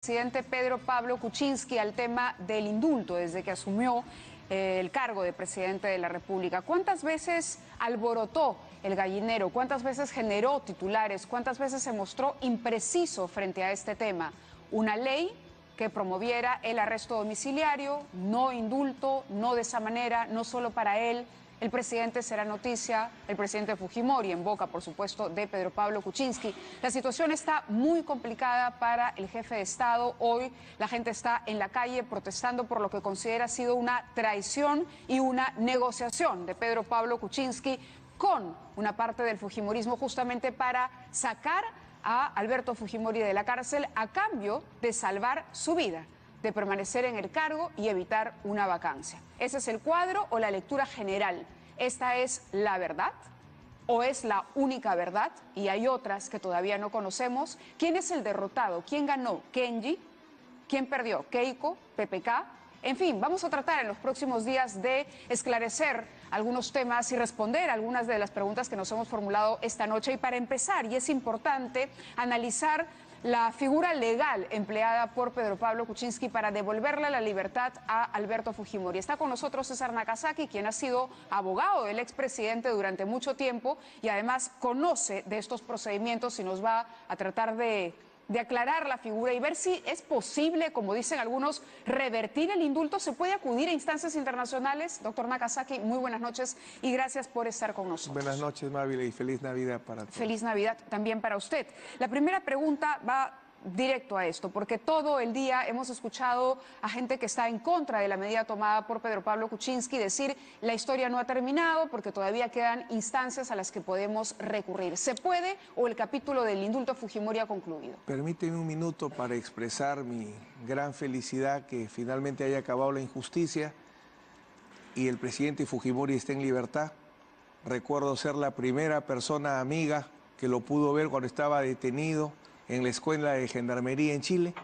Presidente Pedro Pablo Kuczynski al tema del indulto desde que asumió el cargo de presidente de la República. ¿Cuántas veces alborotó el gallinero? ¿Cuántas veces generó titulares? ¿Cuántas veces se mostró impreciso frente a este tema? Una ley que promoviera el arresto domiciliario, no indulto, no de esa manera, no solo para él. El presidente será noticia, el presidente Fujimori, en boca, por supuesto, de Pedro Pablo Kuczynski. La situación está muy complicada para el jefe de Estado. Hoy la gente está en la calle protestando por lo que considera ha sido una traición y una negociación de Pedro Pablo Kuczynski con una parte del fujimorismo justamente para sacar a Alberto Fujimori de la cárcel a cambio de salvar su vida, de permanecer en el cargo y evitar una vacancia. ¿Ese es el cuadro o la lectura general? ¿Esta es la verdad o es la única verdad? Y hay otras que todavía no conocemos. ¿Quién es el derrotado? ¿Quién ganó? ¿Kenji? ¿Quién perdió? ¿Keiko? ¿PPK? En fin, vamos a tratar en los próximos días de esclarecer algunos temas y responder algunas de las preguntas que nos hemos formulado esta noche. Y para empezar, y es importante analizar la figura legal empleada por Pedro Pablo Kuczynski para devolverle la libertad a Alberto Fujimori. Está con nosotros César Nakazaki, quien ha sido abogado del expresidente durante mucho tiempo y además conoce de estos procedimientos y nos va a tratar de aclarar la figura y ver si es posible, como dicen algunos, revertir el indulto. ¿Se puede acudir a instancias internacionales? Doctor Nakazaki, muy buenas noches y gracias por estar con nosotros. Buenas noches, Mávila, y feliz Navidad para todos. Feliz Navidad también para usted. La primera pregunta va directo a esto, porque todo el día hemos escuchado a gente que está en contra de la medida tomada por Pedro Pablo Kuczynski decir la historia no ha terminado porque todavía quedan instancias a las que podemos recurrir. ¿Se puede o el capítulo del indulto a Fujimori ha concluido? Permíteme un minuto para expresar mi gran felicidad que finalmente haya acabado la injusticia y el presidente Fujimori esté en libertad. Recuerdo ser la primera persona amiga que lo pudo ver cuando estaba detenido en la escuela de gendarmería en Chile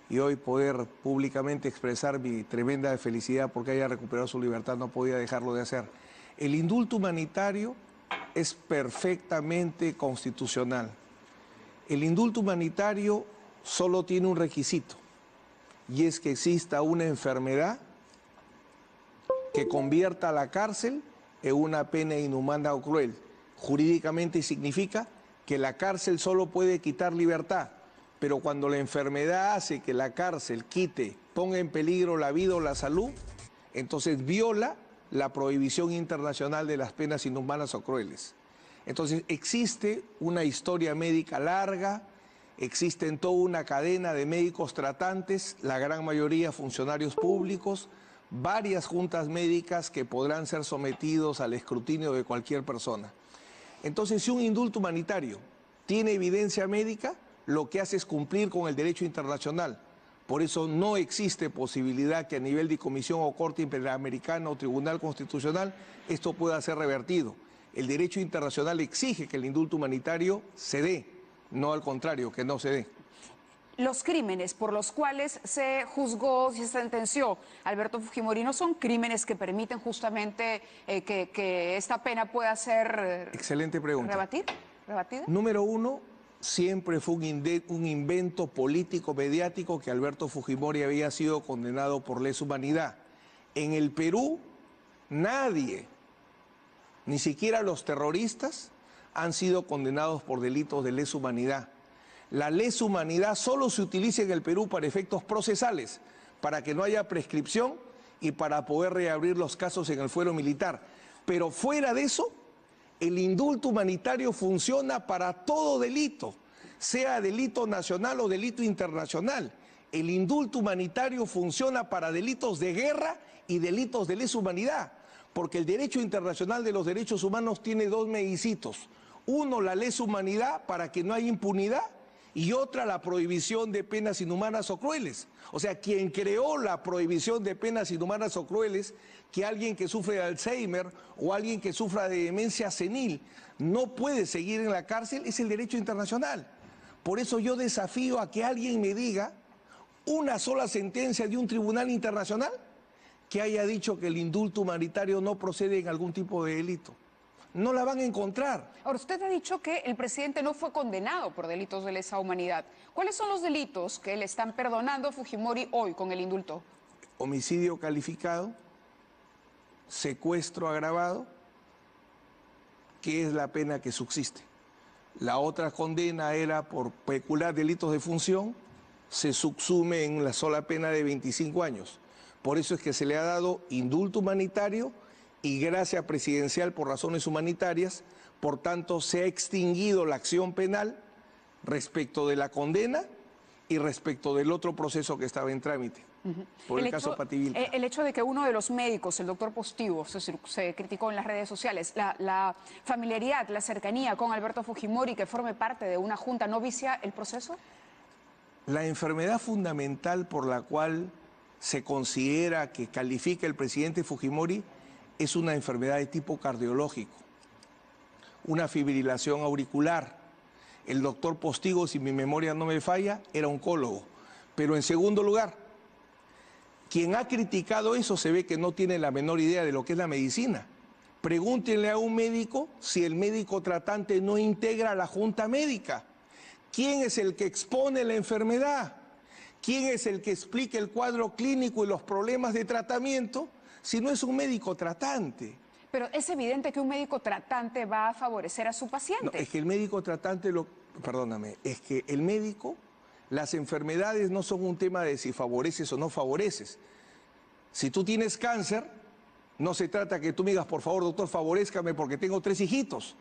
y hoy poder públicamente expresar mi tremenda felicidad porque haya recuperado su libertad, no podía dejarlo de hacer. El indulto humanitario es perfectamente constitucional. El indulto humanitario solo tiene un requisito y es que exista una enfermedad que convierta a la cárcel en una pena inhumana o cruel. Jurídicamente significa que la cárcel solo puede quitar libertad, pero cuando la enfermedad hace que la cárcel ponga en peligro la vida o la salud, entonces viola la prohibición internacional de las penas inhumanas o crueles. Entonces existe una historia médica larga, existe toda una cadena de médicos tratantes, la gran mayoría funcionarios públicos, varias juntas médicas que podrán ser sometidos al escrutinio de cualquier persona. Entonces, si un indulto humanitario tiene evidencia médica, lo que hace es cumplir con el derecho internacional. Por eso no existe posibilidad que a nivel de Comisión o Corte Interamericana o Tribunal Constitucional esto pueda ser revertido. El derecho internacional exige que el indulto humanitario se dé, no al contrario, que no se dé. Los crímenes por los cuales se juzgó y se sentenció a Alberto Fujimori no son crímenes que permiten justamente que esta pena pueda ser... Excelente pregunta. ¿Rebatida? Número uno, siempre fue un invento político mediático que Alberto Fujimori había sido condenado por lesa humanidad. En el Perú, nadie, ni siquiera los terroristas, han sido condenados por delitos de lesa humanidad. La lesa humanidad solo se utiliza en el Perú para efectos procesales, para que no haya prescripción y para poder reabrir los casos en el fuero militar. Pero fuera de eso, el indulto humanitario funciona para todo delito, sea delito nacional o delito internacional. El indulto humanitario funciona para delitos de guerra y delitos de lesa humanidad, porque el derecho internacional de los derechos humanos tiene dos medicitos. Uno, la lesa humanidad para que no haya impunidad, y otra, la prohibición de penas inhumanas o crueles. O sea, quien creó la prohibición de penas inhumanas o crueles, que alguien que sufre de Alzheimer o alguien que sufra de demencia senil no puede seguir en la cárcel, es el derecho internacional. Por eso yo desafío a que alguien me diga una sola sentencia de un tribunal internacional que haya dicho que el indulto humanitario no procede en algún tipo de delito. no la van a encontrar. Ahora, usted ha dicho que el presidente no fue condenado por delitos de lesa humanidad. ¿Cuáles son los delitos que le están perdonando a Fujimori hoy con el indulto? Homicidio calificado, secuestro agravado, que es la pena que subsiste. La otra condena era por peculiar delitos de función, se subsume en la sola pena de 25 años. Por eso es que se le ha dado indulto humanitario y gracia presidencial por razones humanitarias. Por tanto, se ha extinguido la acción penal respecto de la condena y respecto del otro proceso que estaba en trámite. Por el caso Pativilca. El hecho de que uno de los médicos, el doctor Postigo, se criticó en las redes sociales, la familiaridad, la cercanía con Alberto Fujimori, que forme parte de una junta, ¿no vicia el proceso? La enfermedad fundamental por la cual se considera que califica el presidente Fujimori es una enfermedad de tipo cardiológico, una fibrilación auricular. El doctor Postigo, si mi memoria no me falla, era oncólogo. Pero en segundo lugar, quien ha criticado eso se ve que no tiene la menor idea de lo que es la medicina. Pregúntenle a un médico si el médico tratante no integra la junta médica. ¿Quién es el que expone la enfermedad? ¿Quién es el que explica el cuadro clínico y los problemas de tratamiento si no es un médico tratante? Pero es evidente que un médico tratante va a favorecer a su paciente. No, es que el médico tratante, es que el médico, las enfermedades no son un tema de si favoreces o no favoreces. Si tú tienes cáncer, no se trata que tú me digas, por favor, doctor, favorézcame porque tengo 3 hijitos.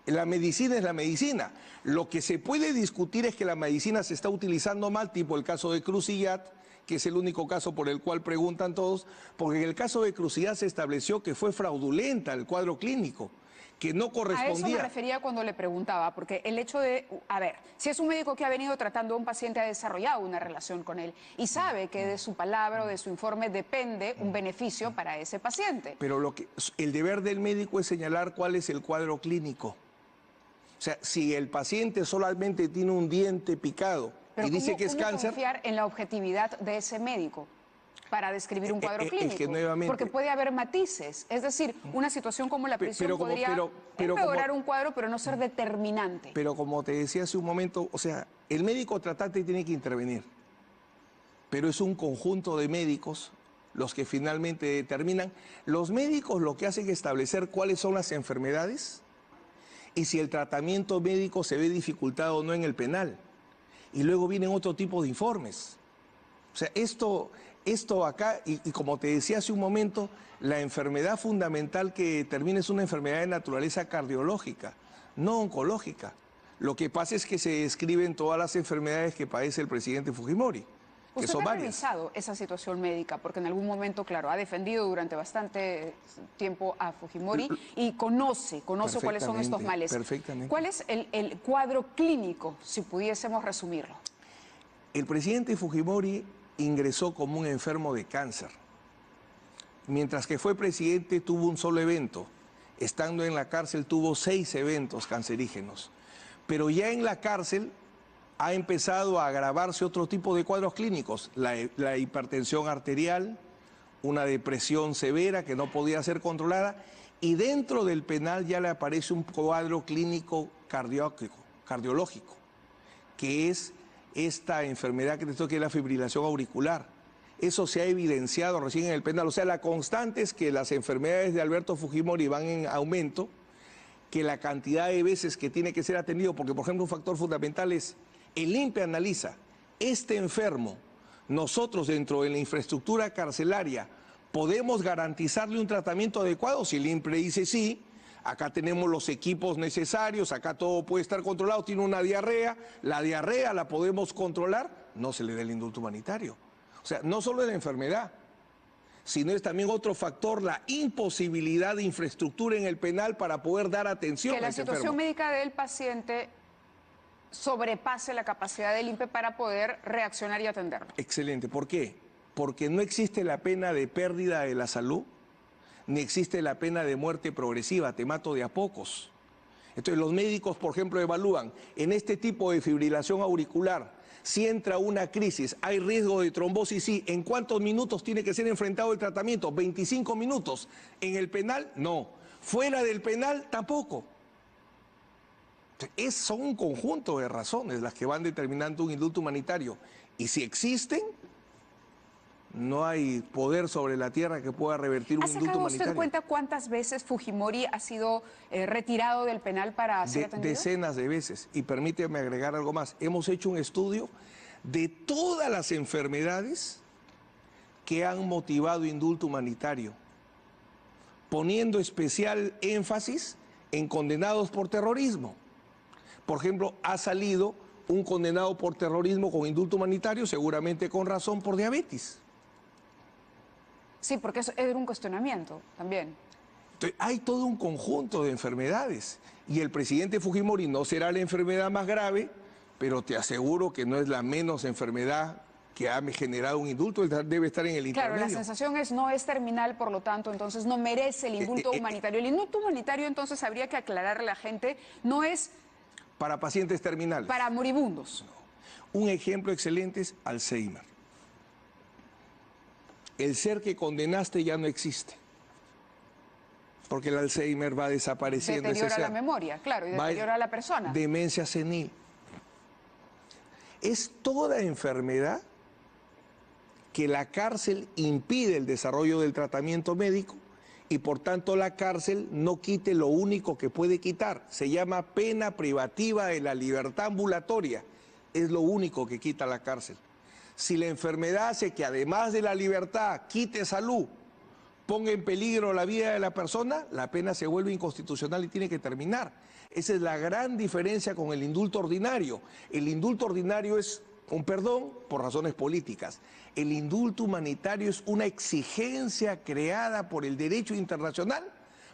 La medicina es la medicina. Lo que se puede discutir es que la medicina se está utilizando mal, tipo el caso de Cruciat, que es el único caso por el cual preguntan todos, porque en el caso de Cruciat se estableció que fue fraudulenta el cuadro clínico, que no correspondía. A eso me refería cuando le preguntaba, porque el hecho de, a ver, si es un médico que ha venido tratando a un paciente, ha desarrollado una relación con él y sabe que de su palabra o de su informe depende un beneficio para ese paciente. Pero el deber del médico es señalar cuál es el cuadro clínico. O sea, si el paciente solamente tiene un diente picado y dice que es cáncer... ¿Cómo confiar en la objetividad de ese médico para describir un cuadro clínico? Que nuevamente, porque puede haber matices. Es decir, una situación como la prisión podría empeorar un cuadro, pero no ser determinante. Pero como te decía hace un momento, o sea, el médico tratante tiene que intervenir. Pero es un conjunto de médicos los que finalmente determinan. Los médicos lo que hacen es establecer cuáles son las enfermedades y si el tratamiento médico se ve dificultado o no en el penal. Y luego vienen otro tipo de informes. O sea, esto acá, y como te decía hace un momento, la enfermedad fundamental que determina es una enfermedad de naturaleza cardiológica, no oncológica. Lo que pasa es que se describen todas las enfermedades que padece el presidente Fujimori, que son varias. ¿Usted ha revisado esa situación médica? Porque en algún momento, claro, ha defendido durante bastante tiempo a Fujimori y conoce cuáles son estos males. Perfectamente. ¿Cuál es el cuadro clínico, si pudiésemos resumirlo? El presidente Fujimori ingresó como un enfermo de cáncer. Mientras que fue presidente tuvo un solo evento. Estando en la cárcel tuvo 6 eventos cancerígenos. Pero ya en la cárcel ha empezado a agravarse otro tipo de cuadros clínicos. La hipertensión arterial, una depresión severa que no podía ser controlada. Y dentro del penal ya le aparece un cuadro clínico cardiológico, que es esta enfermedad que te toca, que es la fibrilación auricular. Eso se ha evidenciado recién en el penal. O sea, la constante es que las enfermedades de Alberto Fujimori van en aumento, que la cantidad de veces que tiene que ser atendido, porque por ejemplo un factor fundamental es, el INPE analiza, este enfermo, nosotros dentro de la infraestructura carcelaria, ¿podemos garantizarle un tratamiento adecuado? Si el INPE dice sí, acá tenemos los equipos necesarios, acá todo puede estar controlado, tiene una diarrea, la diarrea la podemos controlar, no se le da el indulto humanitario. O sea, no solo es la enfermedad, sino es también otro factor, la imposibilidad de infraestructura en el penal para poder dar atención a ese enfermo. Que la situación médica del paciente sobrepase la capacidad del INPE para poder reaccionar y atenderlo. Excelente. ¿Por qué? Porque no existe la pena de pérdida de la salud, ni existe la pena de muerte progresiva, te mato de a pocos. Entonces los médicos, por ejemplo, evalúan en este tipo de fibrilación auricular, si entra una crisis, hay riesgo de trombosis, sí. ¿En cuántos minutos tiene que ser enfrentado el tratamiento? 25 minutos. En el penal, no. Fuera del penal, tampoco. Son un conjunto de razones las que van determinando un indulto humanitario. Y si existen, no hay poder sobre la tierra que pueda revertir un indulto humanitario. ¿Ha sacado usted cuenta cuántas veces Fujimori ha sido retirado del penal para ser atendido? Decenas de veces. Y permíteme agregar algo más. Hemos hecho un estudio de todas las enfermedades que han motivado indulto humanitario, poniendo especial énfasis en condenados por terrorismo. Por ejemplo, ha salido un condenado por terrorismo con indulto humanitario, seguramente con razón, por diabetes. Sí, porque eso era un cuestionamiento también. Entonces, hay todo un conjunto de enfermedades y el presidente Fujimori no será la enfermedad más grave, pero te aseguro que no es la menos enfermedad que ha generado un indulto. Él debe estar en el intermedio. Claro, la sensación no es terminal, por lo tanto, entonces no merece el indulto humanitario. El indulto humanitario, entonces, habría que aclararle a la gente, no es para pacientes terminales. Para moribundos. No. Un ejemplo excelente es Alzheimer. El ser que condenaste ya no existe. Porque el Alzheimer va desapareciendo. Deteriora la memoria, claro, y deteriora a la persona. Demencia senil. Es toda enfermedad que la cárcel impide el desarrollo del tratamiento médico y por tanto la cárcel no quite lo único que puede quitar. Se llama pena privativa de la libertad ambulatoria. Es lo único que quita la cárcel. Si la enfermedad hace que además de la libertad quite salud, ponga en peligro la vida de la persona, la pena se vuelve inconstitucional y tiene que terminar. Esa es la gran diferencia con el indulto ordinario. El indulto ordinario es un perdón por razones políticas. El indulto humanitario es una exigencia creada por el derecho internacional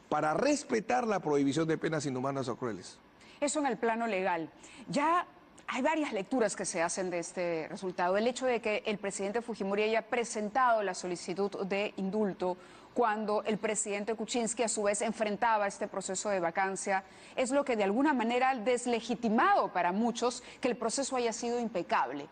para respetar la prohibición de penas inhumanas o crueles. Eso en el plano legal. Ya hay varias lecturas que se hacen de este resultado. El hecho de que el presidente Fujimori haya presentado la solicitud de indulto cuando el presidente Kuczynski a su vez enfrentaba este proceso de vacancia, es lo que de alguna manera ha deslegitimado para muchos que el proceso haya sido impecable,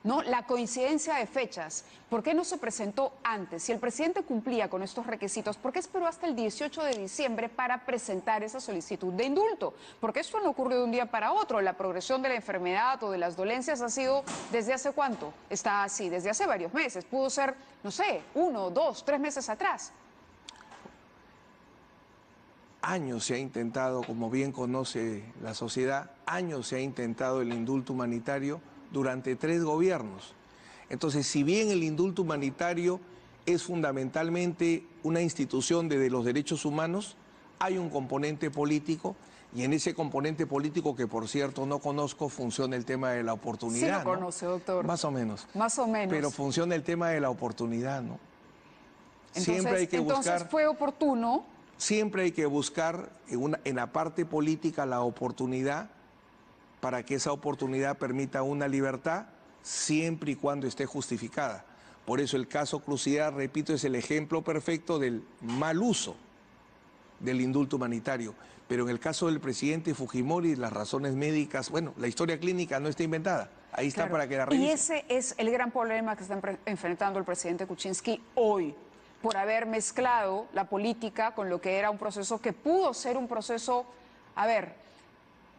¿no? La coincidencia de fechas, ¿por qué no se presentó antes? Si el presidente cumplía con estos requisitos, ¿por qué esperó hasta el 18 de diciembre para presentar esa solicitud de indulto? Porque esto no ocurre de un día para otro. La progresión de la enfermedad o de las dolencias ha sido ¿desde hace cuánto? Está así, desde hace varios meses. Pudo ser, no sé, 1, 2, 3 meses atrás. Años se ha intentado, como bien conoce la sociedad, años se ha intentado el indulto humanitario durante 3 gobiernos. Entonces, si bien el indulto humanitario es fundamentalmente una institución de los derechos humanos, hay un componente político y en ese componente político, que por cierto no conozco, funciona el tema de la oportunidad. Sí lo conoce, doctor. Más o menos. Más o menos. Pero funciona el tema de la oportunidad, ¿no? Entonces, siempre hay que buscar, fue oportuno. Siempre hay que buscar en la parte política la oportunidad para que esa oportunidad permita una libertad siempre y cuando esté justificada. Por eso el caso Crucial, repito, es el ejemplo perfecto del mal uso del indulto humanitario. Pero en el caso del presidente Fujimori, las razones médicas, bueno, la historia clínica no está inventada. Ahí está, claro, para que la revisen. Y ese es el gran problema que está enfrentando el presidente Kuczynski hoy, por haber mezclado la política con lo que era un proceso que pudo ser un proceso,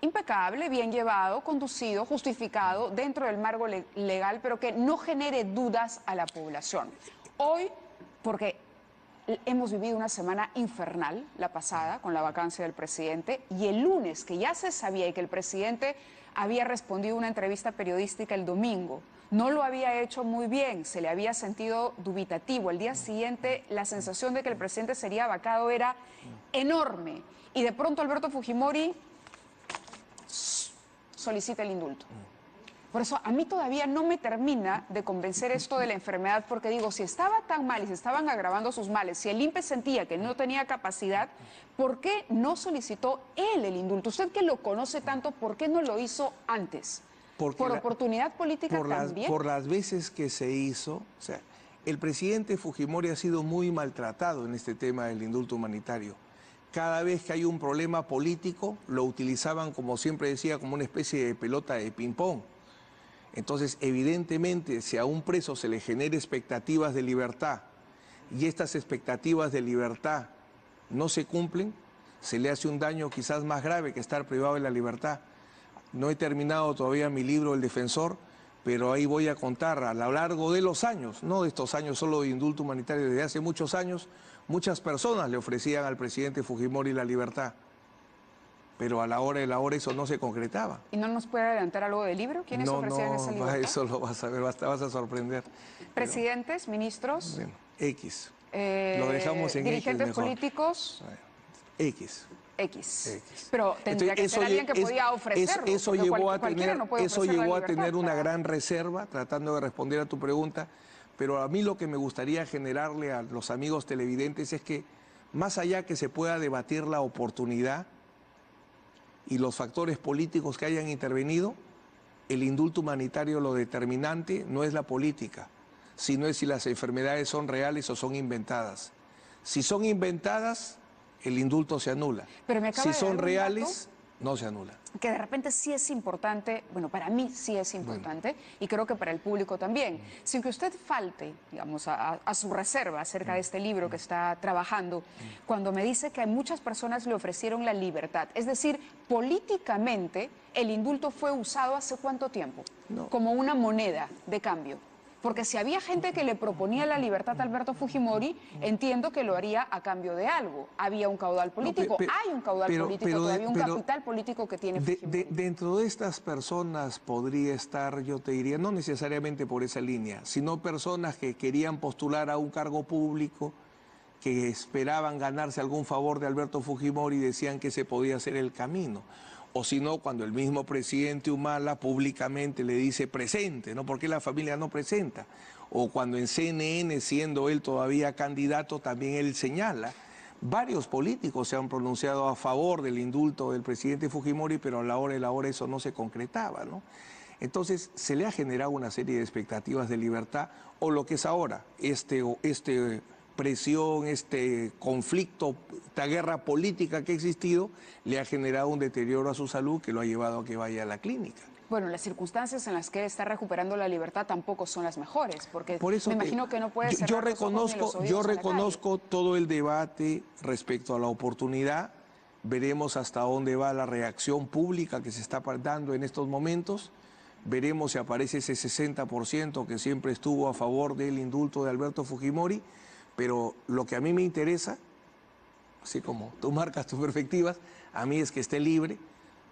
impecable, bien llevado, conducido, justificado dentro del marco legal, pero que no genere dudas a la población. Hoy, porque hemos vivido una semana infernal, la pasada, con la vacancia del presidente, y el lunes, que ya se sabía y que el presidente había respondido a una entrevista periodística el domingo, no lo había hecho muy bien, se le había sentido dubitativo. Al día siguiente, la sensación de que el presidente sería vacado era enorme. Y de pronto Alberto Fujimori solicita el indulto. Por eso a mí todavía no me termina de convencer esto de la enfermedad, porque digo, si estaba tan mal y se estaban agravando sus males, si el INPE sentía que no tenía capacidad, ¿por qué no solicitó él el indulto? Usted que lo conoce tanto, ¿por qué no lo hizo antes? ¿Por oportunidad política también? Por las veces que se hizo, o sea, el presidente Fujimori ha sido muy maltratado en este tema del indulto humanitario. Cada vez que hay un problema político, lo utilizaban, como siempre decía, como una especie de pelota de ping-pong. Entonces, evidentemente, si a un preso se le genera expectativas de libertad y estas expectativas de libertad no se cumplen, se le hace un daño quizás más grave que estar privado de la libertad. No he terminado todavía mi libro El Defensor, pero ahí voy a contar a lo largo de los años, no de estos años solo de indulto humanitario, desde hace muchos años, muchas personas le ofrecían al presidente Fujimori la libertad, pero a la hora de la hora eso no se concretaba. ¿Y no nos puede adelantar algo del libro? ¿Quiénes ofrecían esa libertad? Eso lo vas a ver, vas a sorprender. ¿Presidentes, ministros? Bueno, X. Lo dejamos en ¿dirigentes X mejor. políticos? X. X. Pero tendría que ser alguien que podía ofrecerlo. Eso llegó a tener una gran reserva, tratando de responder a tu pregunta, pero a mí lo que me gustaría generarle a los amigos televidentes es que, más allá que se pueda debatir la oportunidad y los factores políticos que hayan intervenido, el indulto humanitario, lo determinante no es la política, sino es si las enfermedades son reales o son inventadas. Si son inventadas, el indulto se anula. Pero me acaba si de son dar reales, no se anula. Que de repente sí es importante, bueno, para mí sí es importante, y creo que para el público también. Sin que usted falte, digamos, a su reserva acerca de este libro que está trabajando, cuando me dice que a muchas personas le ofrecieron la libertad. Es decir, políticamente, el indulto fue usado ¿hace cuánto tiempo? No. Como una moneda de cambio. Porque si había gente que le proponía la libertad a Alberto Fujimori, entiendo que lo haría a cambio de algo. Había un caudal político, hay un caudal político, todavía un capital político que tiene Fujimori. Dentro de estas personas podría estar, yo te diría, no necesariamente por esa línea, sino personas que querían postular a un cargo público, que esperaban ganarse algún favor de Alberto Fujimori y decían que ese podía ser el camino. O si no, cuando el mismo presidente Humala públicamente le dice presente, ¿no? ¿Por qué la familia no presenta? O cuando en CNN, siendo él todavía candidato, también él señala. Varios políticos se han pronunciado a favor del indulto del presidente Fujimori, pero a la hora de la hora eso no se concretaba, ¿no? Entonces se le ha generado una serie de expectativas de libertad, o lo que es ahora, presión, este conflicto, esta guerra política que ha existido, le ha generado un deterioro a su salud que lo ha llevado a que vaya a la clínica. Bueno, las circunstancias en las que él está recuperando la libertad tampoco son las mejores, porque por eso me imagino que no puede ser. Yo reconozco todo el debate respecto a la oportunidad. Veremos hasta dónde va la reacción pública que se está dando en estos momentos. Veremos si aparece ese 60% que siempre estuvo a favor del indulto de Alberto Fujimori. Pero lo que a mí me interesa, así como tú marcas tus perspectivas, a mí es que esté libre,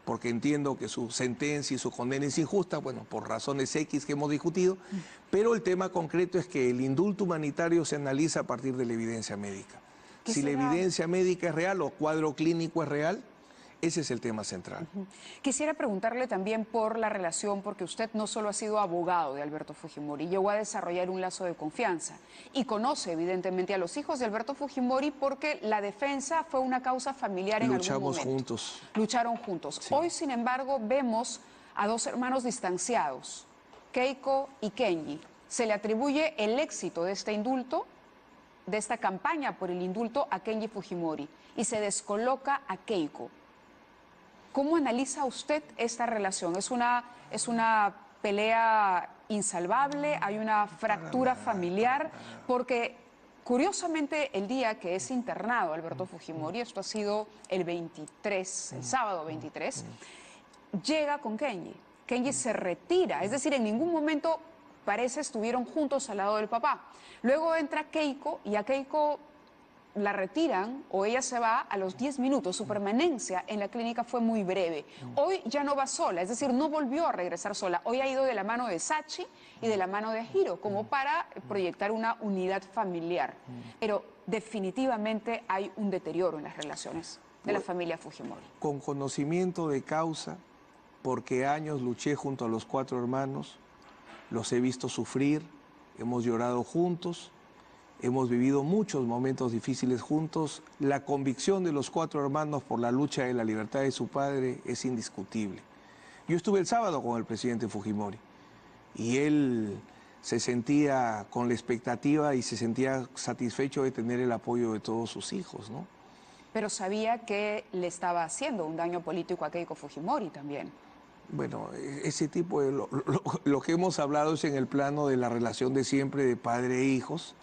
porque entiendo que su sentencia y su condena es injusta, bueno, por razones X que hemos discutido, pero el tema concreto es que el indulto humanitario se analiza a partir de la evidencia médica. Si la evidencia médica es real o cuadro clínico es real, ese es el tema central. Quisiera preguntarle también por la relación, porque usted no solo ha sido abogado de Alberto Fujimori, llegó a desarrollar un lazo de confianza y conoce evidentemente a los hijos de Alberto Fujimori porque la defensa fue una causa familiar en algún momento. Luchamos juntos. Lucharon juntos. Sí. Hoy, sin embargo, vemos a dos hermanos distanciados, Keiko y Kenji. Se le atribuye el éxito de este indulto, de esta campaña por el indulto, a Kenji Fujimori y se descoloca a Keiko. ¿Cómo analiza usted esta relación? ¿Es una pelea insalvable? ¿Hay una fractura familiar? Porque, curiosamente, el día que es internado Alberto Fujimori, esto ha sido el 23, el sábado 23, llega con Kenji. Kenji se retira, es decir, en ningún momento parece estuvieron juntos al lado del papá. Luego entra Keiko y a Keiko la retiran o ella se va a los 10 minutos. Su permanencia en la clínica fue muy breve. Hoy ya no va sola, es decir, no volvió a regresar sola. Hoy ha ido de la mano de Sachi y de la mano de Hiro, como para proyectar una unidad familiar. Pero definitivamente hay un deterioro en las relaciones de la familia Fujimori. Con conocimiento de causa, porque años luché junto a los 4 hermanos, los he visto sufrir, hemos llorado juntos. Hemos vivido muchos momentos difíciles juntos. La convicción de los 4 hermanos por la lucha de la libertad de su padre es indiscutible. Yo estuve el sábado con el presidente Fujimori y él se sentía con la expectativa y se sentía satisfecho de tener el apoyo de todos sus hijos, ¿no? Pero sabía que le estaba haciendo un daño político a Keiko Fujimori también. Bueno, ese tipo de... Lo que hemos hablado es en el plano de la relación de siempre de padre e hijos.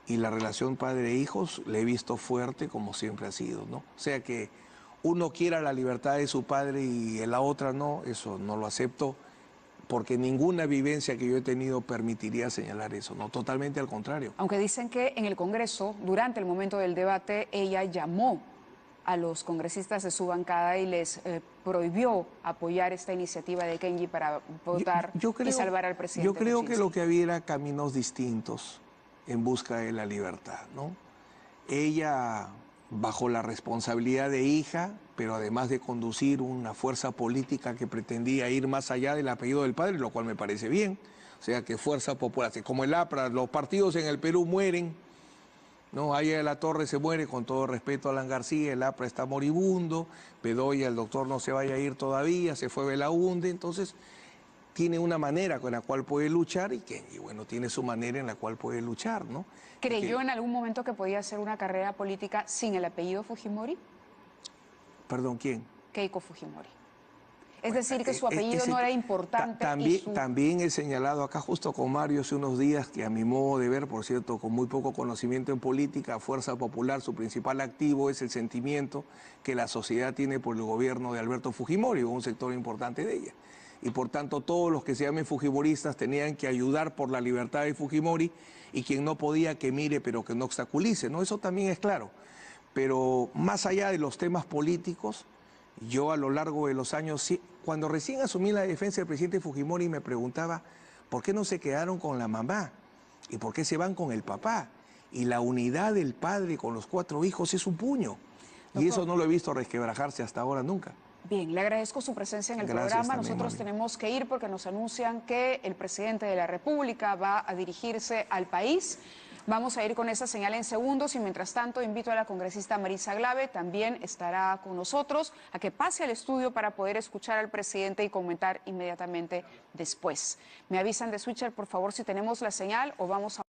y la relación padre-hijos la he visto fuerte como siempre ha sido, ¿no? O sea que uno quiera la libertad de su padre y la otra no, eso no lo acepto, porque ninguna vivencia que yo he tenido permitiría señalar eso, no, totalmente al contrario. Aunque dicen que en el Congreso, durante el momento del debate, ella llamó a los congresistas de su bancada y les prohibió apoyar esta iniciativa de Kenji para votar y salvar al presidente. Yo creo Kuczynski. que lo que había era caminos distintos en busca de la libertad, ¿no? Ella, bajo la responsabilidad de hija, pero además de conducir una fuerza política que pretendía ir más allá del apellido del padre, lo cual me parece bien. O sea, que Fuerza Popular, como el APRA, los partidos en el Perú mueren, ¿no? Aya de la Torre se muere, con todo respeto a Alan García, el APRA está moribundo, Bedoya, el doctor no se vaya a ir todavía, se fue Belaúnde, entonces tiene una manera con la cual puede luchar y bueno, tiene su manera en la cual puede luchar, ¿no? ¿Creyó en algún momento que podía hacer una carrera política sin el apellido Fujimori? Perdón, ¿quién? Keiko Fujimori. Es decir, que su apellido no era importante. También he señalado acá justo con Mario hace unos días que a mi modo de ver, por cierto, con muy poco conocimiento en política, Fuerza Popular, su principal activo es el sentimiento que la sociedad tiene por el gobierno de Alberto Fujimori, un sector importante de ella. Y por tanto todos los que se llamen fujimoristas tenían que ayudar por la libertad de Fujimori y quien no podía que mire pero que no obstaculice, ¿no? Eso también es claro. Pero más allá de los temas políticos, yo a lo largo de los años, cuando recién asumí la defensa del presidente Fujimori me preguntaba por qué no se quedaron con la mamá y por qué se van con el papá. Y la unidad del padre con los 4 hijos es un puño. Y eso no lo he visto resquebrajarse hasta ahora nunca. Bien, le agradezco su presencia en el programa. Nosotros tenemos que ir porque nos anuncian que el presidente de la República va a dirigirse al país. Vamos a ir con esa señal en segundos y mientras tanto invito a la congresista Marisa Glave, también estará con nosotros, a que pase al estudio para poder escuchar al presidente y comentar inmediatamente después. Me avisan de switcher, por favor, si tenemos la señal o vamos a...